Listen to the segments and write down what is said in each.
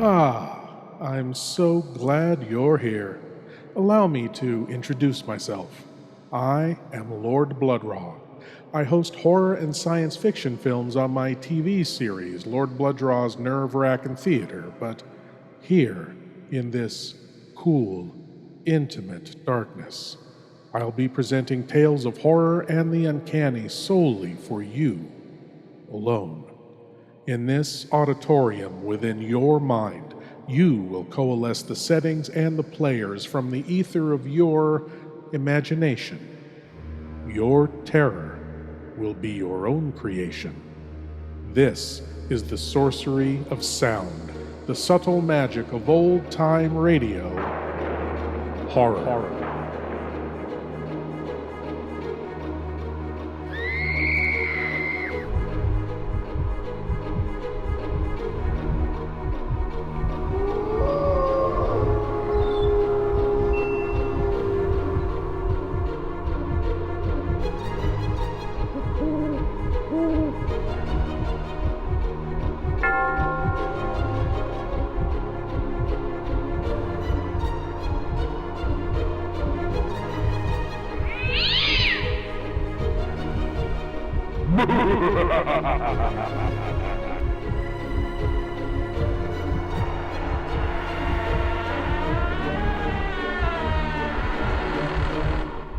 I'm so glad you're here. Allow me to introduce myself. I am Lord Blood-Rah. I host horror and science fiction films on my TV series, Lord Blood-Rah's Wrackin Theater, but here, in this cool, intimate darkness, I'll be presenting tales of horror and the uncanny solely for you, alone. In this auditorium within your mind, you will coalesce the settings and the players from the ether of your imagination. Your terror will be your own creation. This is the sorcery of sound, the subtle magic of old-time radio, horror.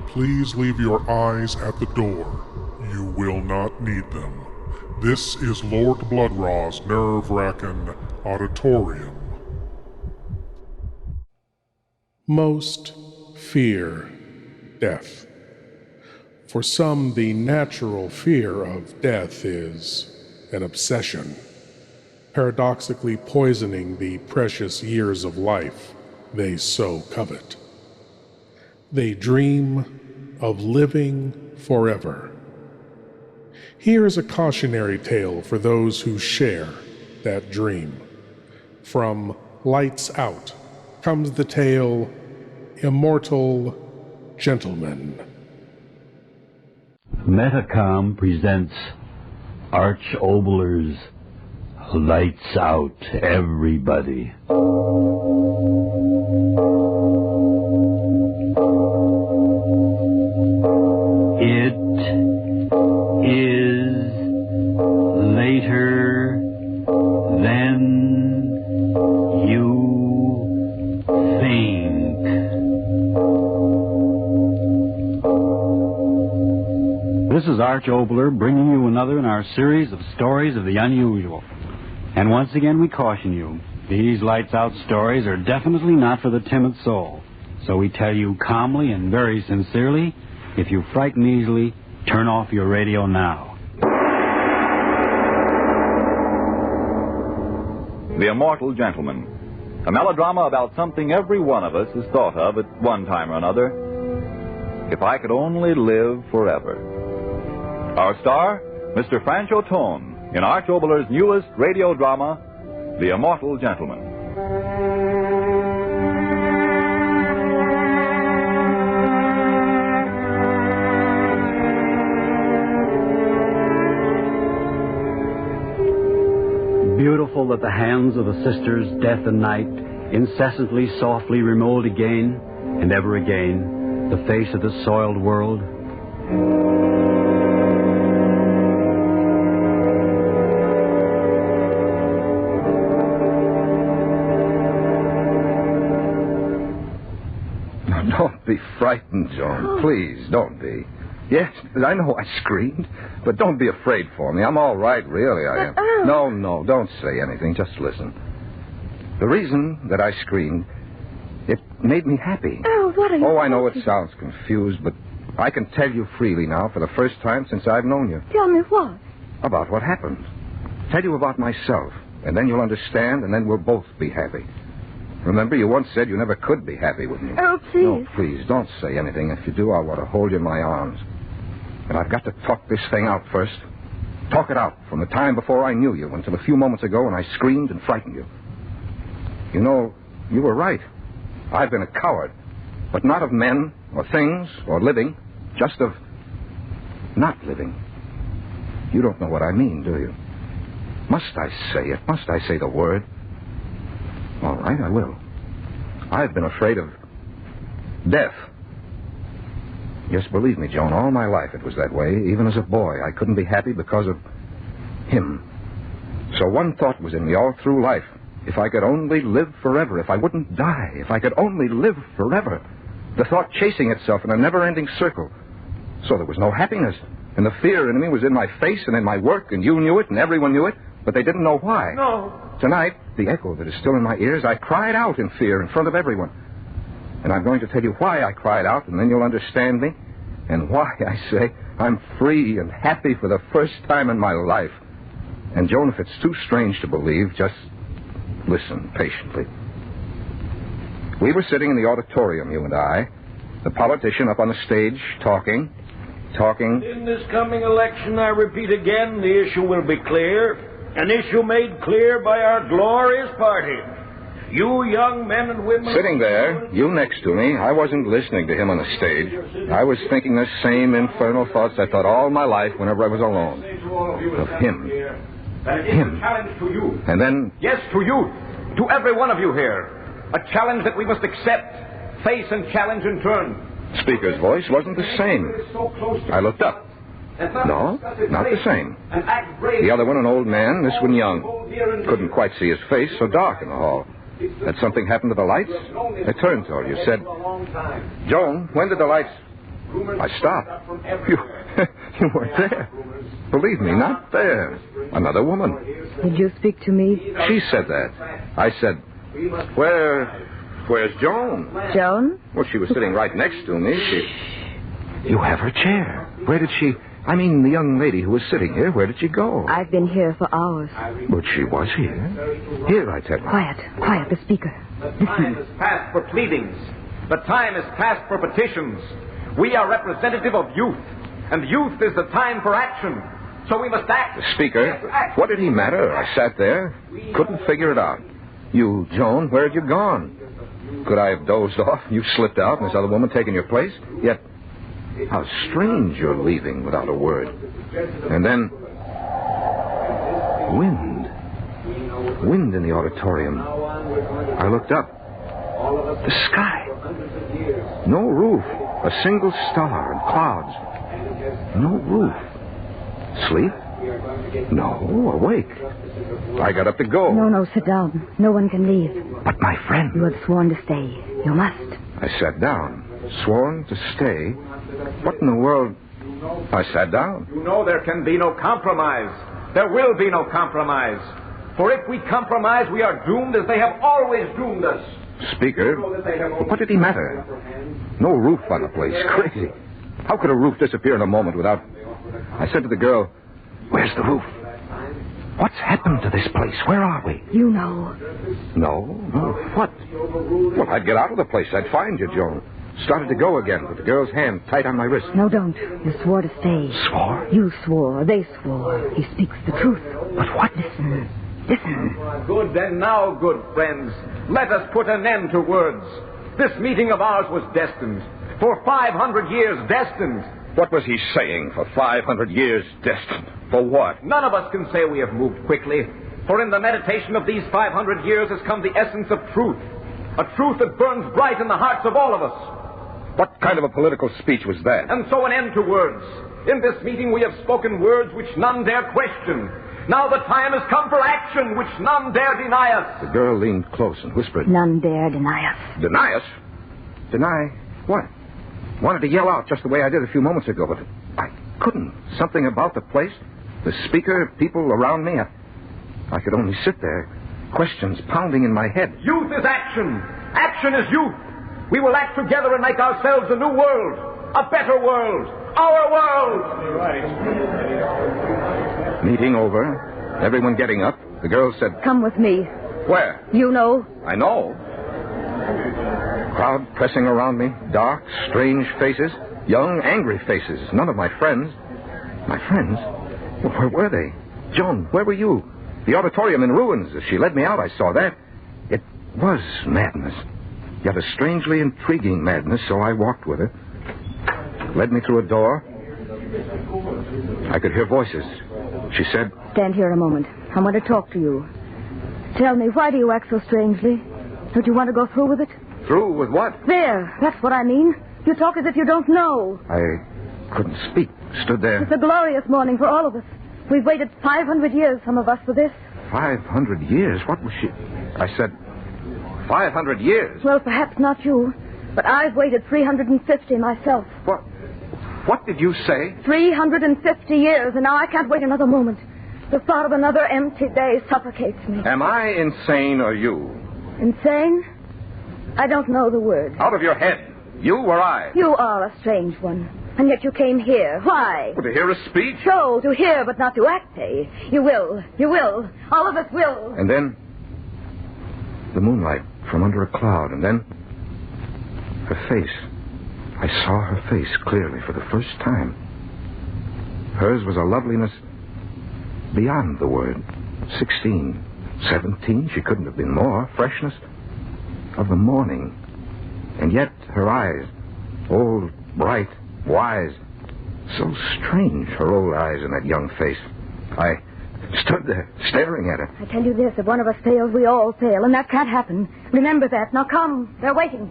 Please leave your eyes at the door. You will not need them. This is Lord Blood-Rah's Wrackin Auditorium. Most fear death. For some, the natural fear of death is an obsession, paradoxically poisoning the precious years of life they so covet. They dream of living forever. Here is a cautionary tale for those who share that dream. From Lights Out comes the tale Immortal Gentleman. Metacom presents Arch Obler's Lights Out, Everybody. It is later than you think. This is Arch Obler bringing you another in our series of stories of the unusual. And once again we caution you, these lights out stories are definitely not for the timid soul. So we tell you calmly and very sincerely, if you frighten easily, turn off your radio now. The Immortal Gentleman, a melodrama about something every one of us has thought of at one time or another. If I could only live forever. Our star, Mr. Francho Tone, in Arch Obler's newest radio drama, The Immortal Gentleman. Beautiful that the hands of the sisters, Death and Night, incessantly, softly remold again and ever again the face of the soiled world. Now, don't be frightened, Joan. Please, don't be. Yes, I know I screamed, but don't be afraid for me. I'm all right, really, I am. No, don't say anything. Just listen. The reason that I screamed, it made me happy. Oh, what are you... Oh, I know it sounds confused, but I can tell you freely now for the first time since I've known you. Tell me what? About what happened. Tell you about myself, and then you'll understand, and then we'll both be happy. Remember, you once said you never could be happy with me. Oh, please. No, please, don't say anything. If you do, I want to hold you in my arms. But I've got to talk this thing out first. Talk it out from the time before I knew you until a few moments ago when I screamed and frightened you. You know, you were right. I've been a coward. But not of men or things or living. Just of not living. You don't know what I mean, do you? Must I say it? Must I say the word? All right, I will. I've been afraid of death. Yes, believe me, Joan, all my life it was that way. Even as a boy, I couldn't be happy because of him. So one thought was in me all through life. If I could only live forever, if I wouldn't die, if I could only live forever. The thought chasing itself in a never-ending circle. So there was no happiness. And the fear in me was in my face and in my work, and you knew it and everyone knew it, but they didn't know why. No. Tonight, the echo that is still in my ears, I cried out in fear in front of everyone. And I'm going to tell you why I cried out, and then you'll understand me. And why, I say, I'm free and happy for the first time in my life. And, Joan, if it's too strange to believe, just listen patiently. We were sitting in the auditorium, you and I, the politician up on the stage, talking. In this coming election, I repeat again, the issue will be clear. An issue made clear by our glorious party. You young men and women... Sitting there, you next to me, I wasn't listening to him on the stage. I was thinking the same infernal thoughts I thought all my life whenever I was alone. Of him. Him. Challenge to you. And then... Yes, to you. To every one of you here. A challenge that we must accept, face and challenge in turn. Speaker's voice wasn't the same. I looked up. No, not the same. The other one, an old man, this one young. Couldn't quite see his face, so dark in the hall. Had something happened to the lights? I turned toward you, said, Joan, when did the lights... I stopped. You weren't there. Believe me, not there. Another woman. Did you speak to me? She said that. I said, where's Joan? Joan? Well, she was sitting right next to me. You have her chair. Where did she... I mean, the young lady who was sitting here, where did she go? I've been here for hours. But she was here. Here, I tell you. Quiet, the speaker. The time is past for pleadings. The time is past for petitions. We are representative of youth, and youth is the time for action. So we must act. The speaker? What did he matter? I sat there, couldn't figure it out. You, Joan, where had you gone? Could I have dozed off? You slipped out, and this other woman taken your place? Yet, how strange you're leaving without a word. And then, wind. Wind in the auditorium. I looked up. The sky. No roof. A single star and clouds. No roof. Sleep? No, awake. I got up to go. No, sit down. No one can leave. But my friend... You have sworn to stay. You must. I sat down. Sworn to stay? What in the world... I sat down. You know there can be no compromise. There will be no compromise. For if we compromise, we are doomed as they have always doomed us. Speaker, what did he matter? No roof on the place. Crazy. How could a roof disappear in a moment without... I said to the girl, where's the roof? What's happened to this place? Where are we? You know. No? What? Well, I'd get out of the place. I'd find you, Joan. Started to go again with the girl's hand tight on my wrist. No, don't. You swore to stay. Swore? You swore. They swore. He speaks the truth. But what? Listen. Good and now, good friends. Let us put an end to words. This meeting of ours was destined. For 500 years, destined. What was he saying? For 500 years, destined? For what? None of us can say we have moved quickly. For in the meditation of these 500 years has come the essence of truth. A truth that burns bright in the hearts of all of us. What kind of a political speech was that? And so an end to words. In this meeting we have spoken words which none dare question. Now the time has come for action which none dare deny us. The girl leaned close and whispered. None dare deny us. Deny us? Deny what? Wanted to yell out just the way I did a few moments ago, but I couldn't. Something about the place, the speaker, people around me. I could only sit there, questions pounding in my head. Youth is action. Action is youth. We will act together and make ourselves a new world. A better world. Our world. Meeting over. Everyone getting up. The girl said... Come with me. Where? You know. I know. Crowd pressing around me. Dark, strange faces. Young, angry faces. None of my friends. My friends? Well, where were they? Joan, where were you? The auditorium in ruins. As she led me out, I saw that. It was madness. Yet a strangely intriguing madness, so I walked with her. Led me through a door. I could hear voices. She said... Stand here a moment. I want to talk to you. Tell me, why do you act so strangely? Don't you want to go through with it? Through with what? There, that's what I mean. You talk as if you don't know. I couldn't speak. Stood there. It's a glorious morning for all of us. We've waited 500 years, some of us, for this. 500 years? What was she... I said, 500 years? Well, perhaps not you, but I've waited 350 myself. What did you say? 350 years, and now I can't wait another moment. The thought of another empty day suffocates me. Am I insane or you? Insane? I don't know the word. Out of your head. You or I? You are a strange one. And yet you came here. Why? Well, to hear a speech? So, to hear but not to act, eh? You will. You will. All of us will. And then... the moonlight from under a cloud. And then... her face. I saw her face clearly for the first time. Hers was a loveliness beyond the word. 16, 17, she couldn't have been more. Freshness of the morning. And yet her eyes, old, bright, wise. So strange, her old eyes in that young face. I stood there, staring at her. I tell you this, if one of us fails, we all fail, and that can't happen. Remember that. Now come, they're waiting.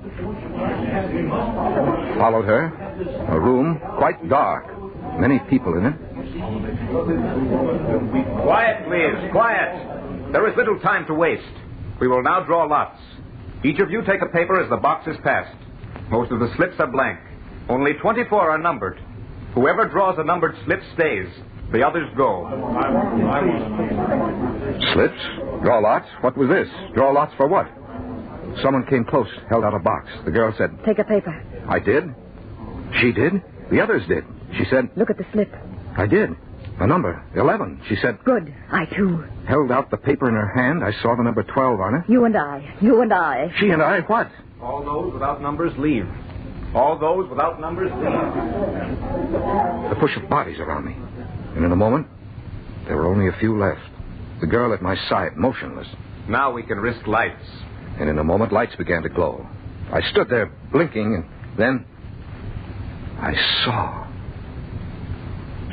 Followed her. A room, quite dark. Many people in it. Quiet, please, quiet. There is little time to waste. We will now draw lots. Each of you take a paper as the box is passed. Most of the slips are blank. Only 24 are numbered. Whoever draws a numbered slip stays. The others go. Slips? Draw lots? What was this? Draw lots for what? Someone came close, held out a box. The girl said... Take a paper. I did. She did. The others did. She said... Look at the slip. I did. A number, 11. She said... Good. I, too. Held out the paper in her hand. I saw the number 12 on it. You and I. You and I. She and I, what? All those without numbers leave. All those without numbers leave. The push of bodies around me. And in a moment, there were only a few left. The girl at my side, motionless. Now we can risk lights. And in a moment, lights began to glow. I stood there, blinking, and then I saw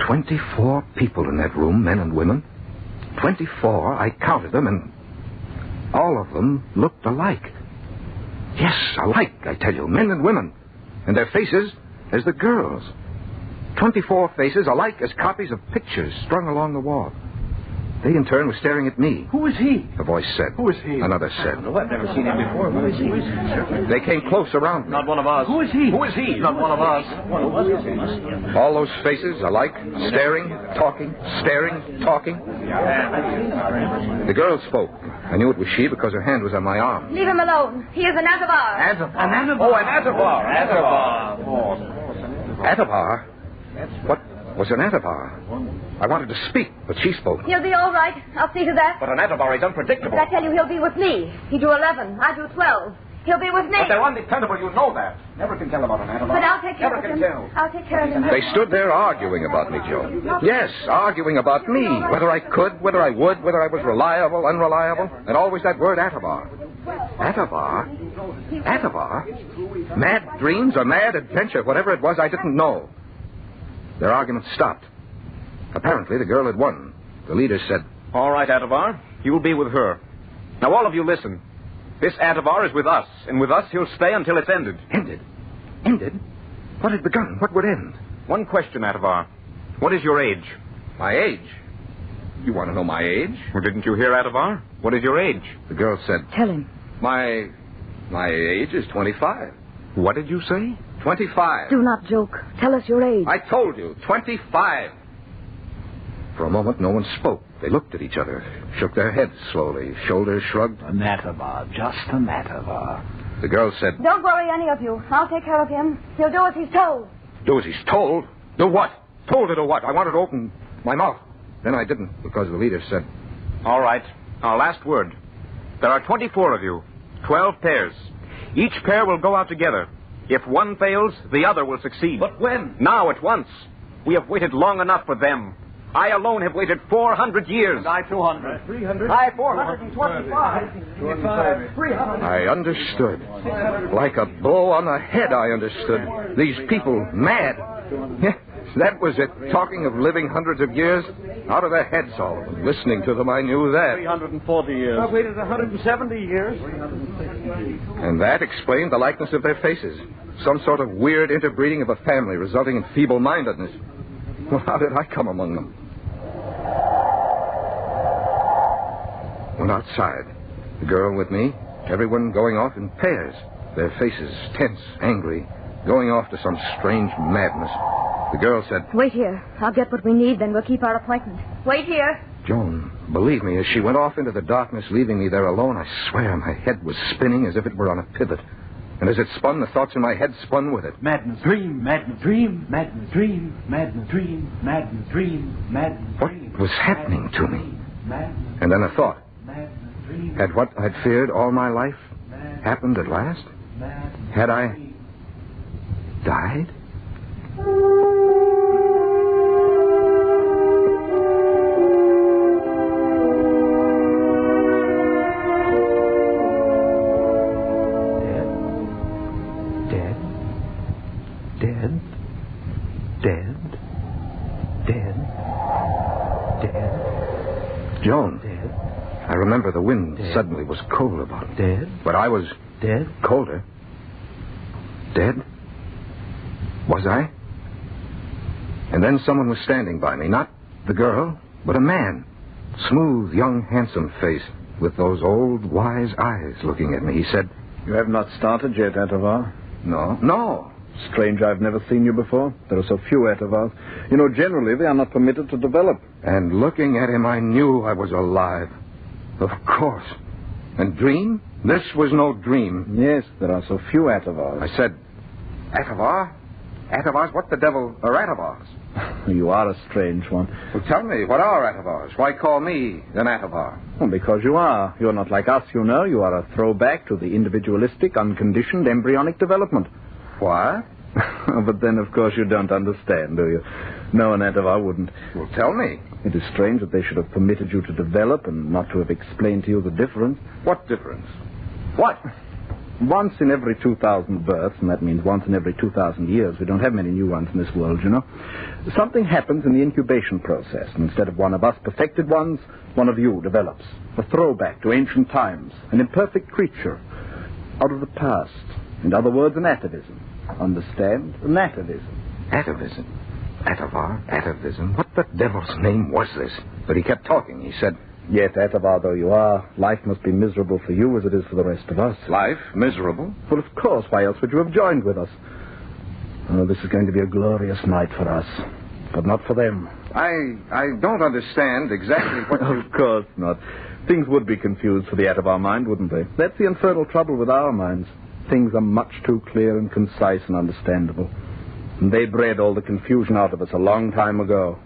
24 people in that room, men and women. 24, I counted them, and all of them looked alike. Yes, alike, I tell you, men and women. And their faces as the girls. 24 faces alike as copies of pictures strung along the wall. They, in turn, were staring at me. Who is he? A voice said. Who is he? Another said. No, I've never seen him before. Who is he? They came close around me. Not one of us. Who is he? Who is he? Not one of us. All those faces alike, staring, talking, staring, talking. The girl spoke. I knew it was she because her hand was on my arm. Leave him alone. He is an Atavar. Oh, an Atavar. Atavar? What was an Atavar? I wanted to speak, but she spoke. He'll be all right. I'll see to that. But an Atavar is unpredictable. But I tell you, he'll be with me. He drew 11. I drew 12. He'll be with me. But they're undependable, you know that. Never can tell about an Atavar. But I'll take care of him. I'll take care of him. They stood there arguing about me, Joe. Yes, arguing about me. Whether I could, whether I would, whether I was reliable, unreliable. And always that word Atavar. Atavar? Atavar? Mad dreams or mad adventure, whatever it was, I didn't know. Their argument stopped. Apparently, the girl had won. The leader said... All right, Atavar. You'll be with her. Now, all of you listen. This Atavar is with us, and with us he'll stay until it's ended. Ended? Ended? What had begun? What would end? One question, Atavar. What is your age? My age? You want to know my age? Well, didn't you hear, Atavar? What is your age? The girl said... Tell him. My age is 25. What did you say? 25. Do not joke. Tell us your age. I told you, 25. For a moment, no one spoke. They looked at each other, shook their heads slowly, shoulders shrugged. A Atavar, just an Atavar. The girl said... Don't worry, any of you. I'll take care of him. He'll do as he's told. Do as he's told? Do what? Told her to what? I wanted to open my mouth. Then I didn't, because the leader said... All right. Our last word. There are 24 of you. 12 pairs. Each pair will go out together. If one fails, the other will succeed. But when? Now, at once. We have waited long enough for them. I alone have waited 400 years. And I 200. 300. I 425. 300. I understood. Like a blow on the head, I understood. These people, mad. That was it. Talking of living hundreds of years. Out of their heads, all of them. Listening to them, I knew that. 340 years. I've waited 170 years. And that explained the likeness of their faces. Some sort of weird interbreeding of a family resulting in feeble-mindedness. Well, how did I come among them? Went outside. The girl with me. Everyone going off in pairs. Their faces tense, angry, going off to some strange madness. The girl said, Wait here. I'll get what we need, then we'll keep our appointment. Wait here. Joan, believe me, as she went off into the darkness, leaving me there alone, I swear my head was spinning as if it were on a pivot. And as it spun, the thoughts in my head spun with it. Madness, dream, madness, dream, madness, dream, madness, dream, madness, dream, madness, dream. What was happening to me? Madness, And then a thought. madness, dream. Had what I'd feared all my life happened at last? Had I died? Joan. Dead. I remember the wind suddenly was cold about it. Dead. But I was Dead. colder. Dead? Was I? And then someone was standing by me. Not the girl, but a man. Smooth, young, handsome face with those old, wise eyes looking at me. He said, You have not started yet, Etovar. No. Strange, I've never seen you before. There are so few Etovars. You know, generally they are not permitted to develop. And looking at him, I knew I was alive. Of course. And dream? This was no dream. Yes, there are so few Etovars. I said, Etovar? Etovars? What the devil are Etovars? You are a strange one. Well, tell me, what are Etovars? Why call me an Etovar? Well, because you are. You're not like us, you know. You are a throwback to the individualistic, unconditioned, embryonic development. What? But then, of course, you don't understand, do you? No, an Etovar wouldn't. Well, tell me. It is strange that they should have permitted you to develop and not to have explained to you the difference. What difference? What? Once in every 2,000 births, and that means once in every 2,000 years, we don't have many new ones in this world, you know, something happens in the incubation process, and instead of one of us perfected ones, one of you develops. A throwback to ancient times, an imperfect creature out of the past. In other words, an atavism. Understand? An atavism. Atavism? Etovar? Atavism? What the devil's name was this? But he kept talking. He said, Yet, Etovar though you are, life must be miserable for you as it is for the rest of us. Life? Miserable? Well, of course. Why else would you have joined with us? Oh, this is going to be a glorious night for us. But not for them. I don't understand exactly what you... Of course not. Things would be confused for the Etovar mind, wouldn't they? That's the infernal trouble with our minds. Things are much too clear and concise and understandable. And they bred all the confusion out of us a long time ago.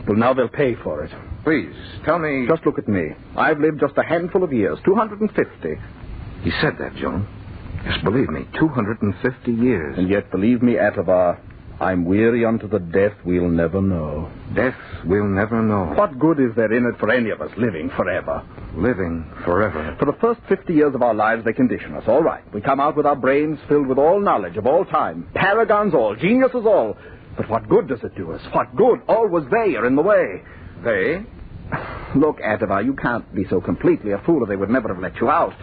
Well, now they'll pay for it. Please, tell me... Just look at me. I've lived just a handful of years, 250. He said that, Joan. Yes, believe me, 250 years. And yet, believe me, Etovar, I'm weary unto the death we'll never know. Death we'll never know. What good is there in it for any of us living forever? Living forever. For the first 50 years of our lives, they condition us. All right. We come out with our brains filled with all knowledge of all time. Paragons all. Geniuses all. But what good does it do us? What good? Always they are in the way. They? Look, Etovar, you can't be so completely a fool or they would never have let you out.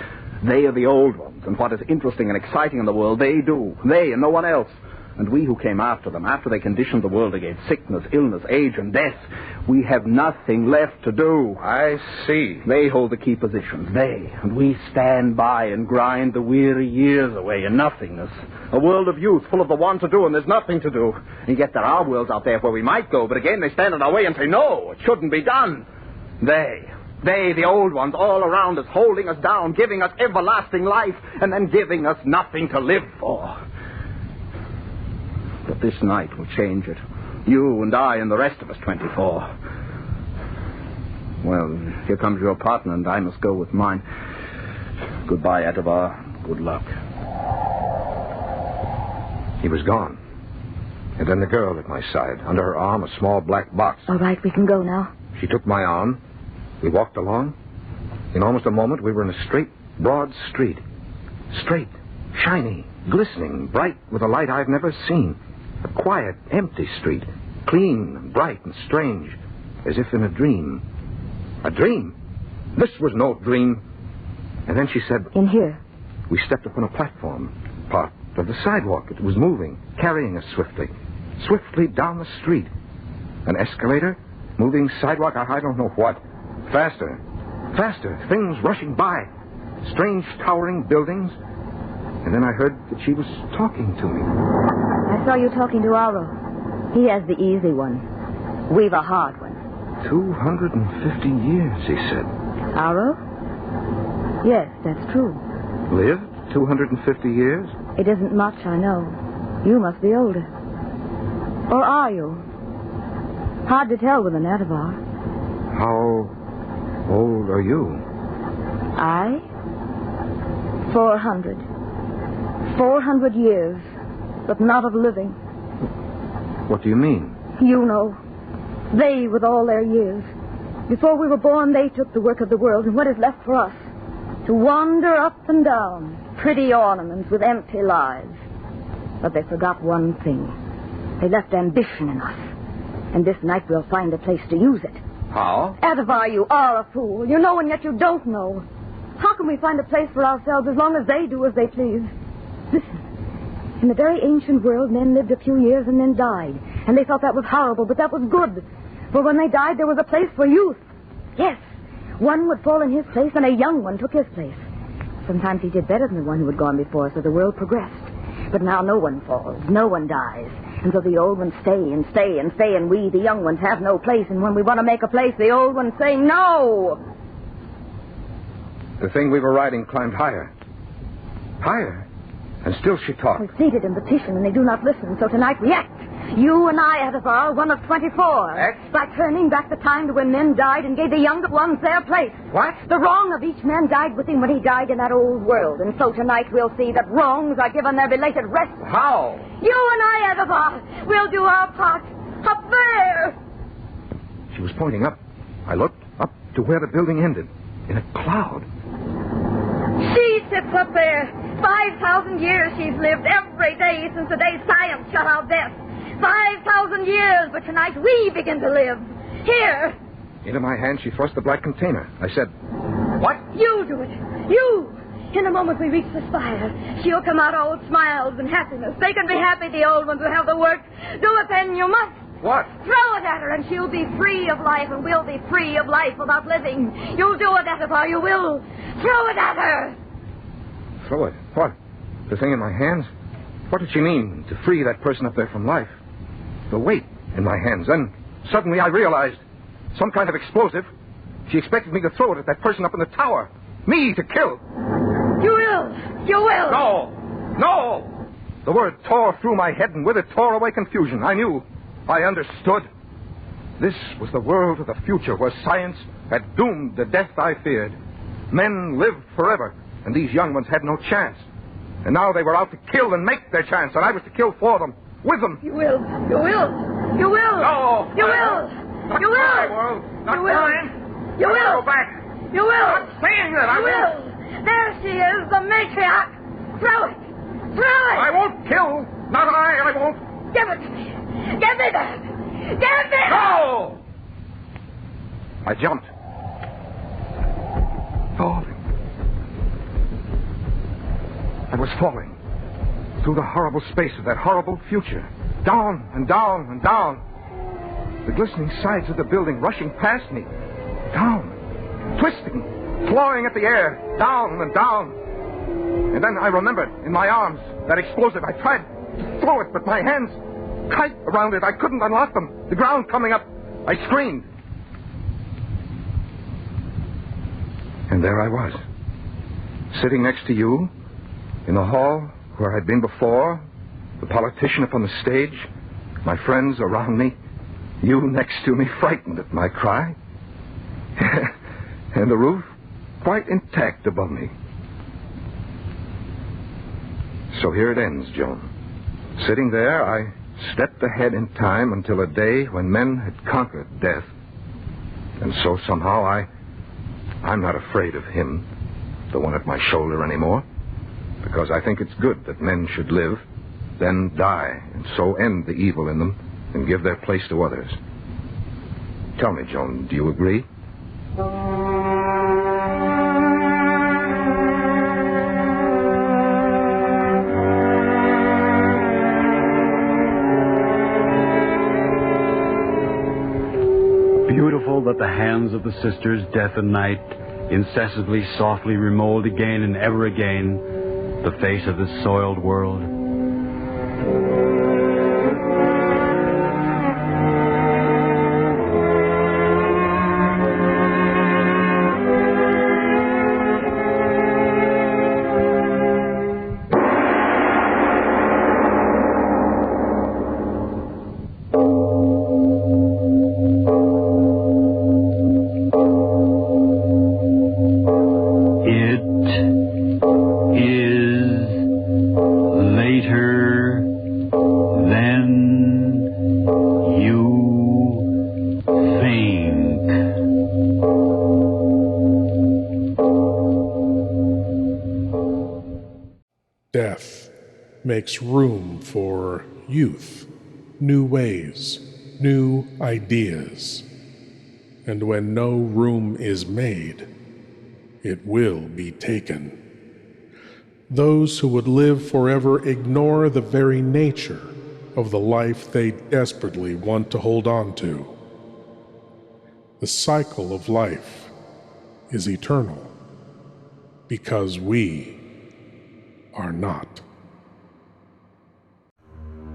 They are the old ones. And what is interesting and exciting in the world, they do. They and no one else. And we who came after them, after they conditioned the world against sickness, illness, age, and death, we have nothing left to do. I see. They hold the key positions, they, and we stand by and grind the weary years away in nothingness. A world of youth full of the want to do, and there's nothing to do. And yet there are worlds out there where we might go, but again they stand in our way and say, no, it shouldn't be done. They, the old ones, all around us, holding us down, giving us everlasting life, and then giving us nothing to live for. But this night will change it. You and I and the rest of us 24. Well, here comes your partner, and I must go with mine. Goodbye, Etovar. Good luck. He was gone. And then the girl at my side, under her arm, a small black box. All right, we can go now. She took my arm. We walked along. In almost a moment, we were in a straight, broad street. Straight, shiny, glistening, bright with a light I've never seen. A quiet, empty street. clean and bright and strange, as if in a dream. A dream? This was no dream. And then she said... In here. We stepped upon a platform, part of the sidewalk. It was moving, carrying us swiftly. Swiftly down the street. An escalator, moving sidewalk, I don't know what. Faster, faster, things rushing by. Strange towering buildings. And then I heard that she was talking to me. I saw you talking to Aro. He has the easy one. We've a hard one. 250 years, he said. Aro? Yes, that's true. Lived 250 years? It isn't much, I know. You must be older. Or are you? Hard to tell with an Adavar. How old are you? I? 400. 400 years, but not of living. What do you mean? You know. They, with all their years. Before we were born, they took the work of the world, and what is left for us? To wander up and down, pretty ornaments with empty lives. But they forgot one thing. They left ambition in us. And this night we'll find a place to use it. How? Adavar, you are a fool. You know and yet you don't know. How can we find a place for ourselves as long as they do as they please? Listen. In the very ancient world, men lived a few years and then died. And they thought that was horrible, but that was good. For when they died, there was a place for youth. Yes. One would fall in his place, and a young one took his place. Sometimes he did better than the one who had gone before, so the world progressed. But now no one falls, no one dies. And so the old ones stay and stay and stay, and we, the young ones, have no place. And when we want to make a place, the old ones say no. The thing we were riding climbed higher. Higher. And still she talked. We're seated and petition, and they do not listen. So tonight we act. You and I, Adavar, one of 24. Act? By turning back the time to when men died and gave the younger ones their place. What? The wrong of each man died with him when he died in that old world. And so tonight we'll see that wrongs are given their belated rest. How? You and I, Adavar, we'll do our part. Up there. She was pointing up. I looked up to where the building ended. In a cloud. She sits up there. 5,000 years she's lived every day since the day science shut out death. 5,000 years, but tonight we begin to live. Here. Into my hand she thrust the black container. I said, "What?" You do it. You. In a moment we reach the spire. She'll come out all smiles and happiness. They can be happy, the old ones who have the work. Do it then, you must. What? Throw it at her and she'll be free of life, and we'll be free of life without living. You'll do it, Adavar, you will. Throw it at her. Throw it? What? The thing in my hands? What did she mean, to free that person up there from life? The weight in my hands. Then suddenly I realized some kind of explosive. She expected me to throw it at that person up in the tower. Me to kill. You will. You will. No. No. The word tore through my head, and with it tore away confusion. I knew. I understood. This was the world of the future, where science had doomed the death I feared. Men lived forever, and these young ones had no chance. And now they were out to kill and make their chance, and I was to kill for them, with them. You will. You will. You will. No. You will. Not You will. my world. Not You will. mine. You I will. Go back. You will. I'm saying that. I You will. There she is, the matriarch. Throw it. Throw it. I won't kill. Not I won't. Give it to me. Give me that. Give me that. No! I jumped. Falling. I was falling. Through the horrible space of that horrible future. Down and down and down. The glistening sides of the building rushing past me. Down. Twisting. Clawing at the air. Down and down. And then I remembered, in my arms, that explosive. I tried to throw it, but my hands tight around it. I couldn't unlock them. The ground coming up. I screamed. And there I was. Sitting next to you. In the hall where I'd been before. The politician upon the stage. My friends around me. You next to me, frightened at my cry. And the roof quite intact above me. So here it ends, Joan. Sitting there, I stepped ahead in time until a day when men had conquered death. And so somehow I'm not afraid of him, the one at my shoulder anymore, because I think it's good that men should live, then die, and so end the evil in them, and give their place to others. Tell me, Joan, do you agree? Beautiful that the hands of the sisters, Death and Night, incessantly, softly remold again and ever again the face of this soiled world. Death makes room for youth, new ways, new ideas. And when no room is made, it will be taken. Those who would live forever ignore the very nature of the life they desperately want to hold on to. The cycle of life is eternal because we are not.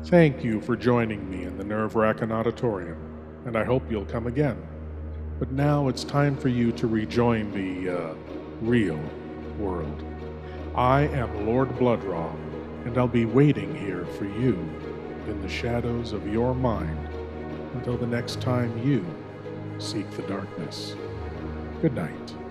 Thank you for joining me in the Wrackin Auditorium, and I hope you'll come again. But now it's time for you to rejoin the, real world. I am Lord Blood-Rah, and I'll be waiting here for you in the shadows of your mind until the next time you seek the darkness. Good night.